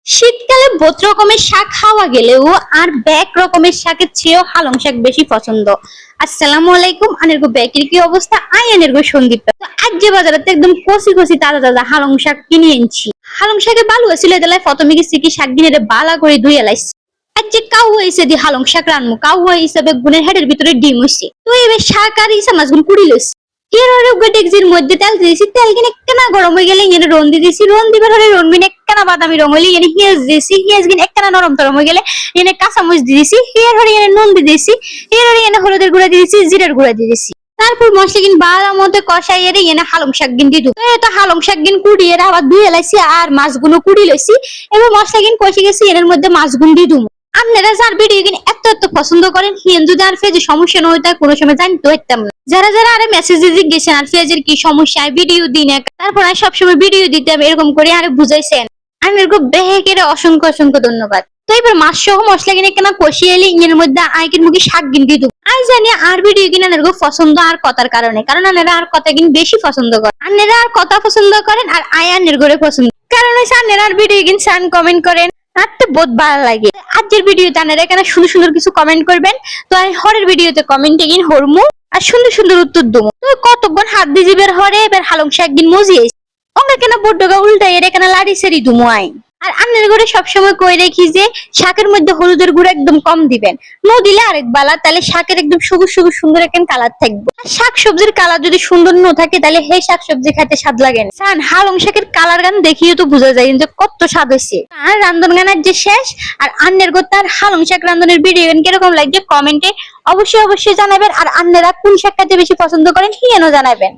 শীতকালে বহুত রকমের শাক খাওয়া গেলেও আর ব্যাক রকমের শাকের চেয়েও হালং শাক বেশি পছন্দ। আসসালামু আলাইকুম, আনেরগো ব্যাকের কি অবস্থা? আনেরগো সন্দীপ। তো আজ যে বাজারে একদম কষি কষি তাজা তাজা হালং শাক কিনে এনেছি। হালং শাকে বালু আছিল এদালায় প্রথমে গেছি কি শাক দিনে বালা করে ধুয়ে লাইছি। আজ যে কাউ হয়েছে দি হালং শাক রান্নু, কাউ হিসাবে গুণের হেডের ভিতরে ডিম হয়েছে। তো এবার শাক আর ইসা মাছগুন কুড়ি লইছি। ডেকজির মধ্যে তেল দিয়েছি, তেল কিনে একটানা গরম হয়ে গেলে এনে রন দিয়ে দিয়েছি, রন দিবার হলে রন মিনে একটানা বাদামি রং হইলে এনে পেঁয়াজ দিয়েছি, পেঁয়াজ কিনে একটানা নরম টরম হয়ে গেলে এনে কাঁচামরিচ দিয়ে দিয়েছি, এর হরে এনে নুন দিয়ে দিয়েছি, এর হরে এনে হলুদের গুঁড়া দিয়ে দিয়েছি, জিরার গুঁড়া দিয়ে দিয়েছি। তারপর মশলা কিন বালা মধ্যে কষাই এর এনে হালং শাক কিন দিয়ে দেবো। তো হালং শাক কিন কুড়িয়ে আবার ধুয়ে লাইছি আর মাছগুলো কুড়ি লইছি। এবার মশলা কিন কষে গেছি, এর মধ্যে মাছগুলো দিয়ে দেবো। আপনারা যার ভিডিও কিনে এত এত পছন্দ করেন হিন্দু আর ফেজে সমস্যা নয় তাই কোনো সময় জানতে পারতাম না। যারা যারা আরে মেসেজে জিজ্ঞেসেন আর ফেজের কি সমস্যা ভিডিও দিন, তারপর আমি সবসময় ভিডিও দিতাম এরকম করে আরে বুঝাইছেন। আমি এরকম বেহেকের অসংখ্য অসংখ্য ধন্যবাদ। তো এবার মাছ সহ মশলা কিনে কেনা কষিয়ে এলে ইঞ্জের মধ্যে আইকের মুখে শাক কিন দিয়ে দেবো। আই জানি আর ভিডিও কিনে এরকম পছন্দ আর কথার কারণে, কারণ আনেরা আর কথা কিন বেশি পছন্দ করেন। আনেরা আর কথা পছন্দ করেন আর আয়ানের করে পছন্দ, কারণ হচ্ছে আনেরা আর ভিডিও কিন সান কমেন্ট করেন। হাঁটতে বহুত ভালো লাগে। আজকের ভিডিওতে আপনারা এখানে সুন্দর সুন্দর কিছু কমেন্ট করবেন, তো আমি হরের ভিডিওতে কমেন্টে গিয়ে হরমু আর সুন্দর সুন্দর উত্তর দেবো। তো কতক্ষণ হাত দিয়ে যাবে হরে এবার হালং শাক দিন মজিয়ে ওকে কেন বড্ডগা উল্টাই এর এখানে লাড়ি সেরি দুমো আই। আর আপনার ঘরে সবসময় কই রেখি যে শাকের মধ্যে হলুদের গুঁড়ো একদম কম দিবেন, নো দিলে আরেক বালা, তাহলে শাকের একদম সবুজ সবুজ সুন্দর একটা কালার থাকবে। শাক সবজির কালার যদি সুন্দর ন থাকে তাহলে হে শাক সবজি খাইতে স্বাদ লাগে না। সান হালং শাকের কালার গান দেখিয়ে তো বোঝা যায় যে কত স্বাদ হয়েছে। আর রান্ধন গানের যে শেষ আর আন্নের গোত্তা আর হালং শাক রান্ধনের ভিডিও গান কিরকম লাগছে কমেন্টে অবশ্যই অবশ্যই জানাবেন। আর আন্নেরা কোন শাক খাইতে বেশি পছন্দ করেন হিয়েনও জানাবেন।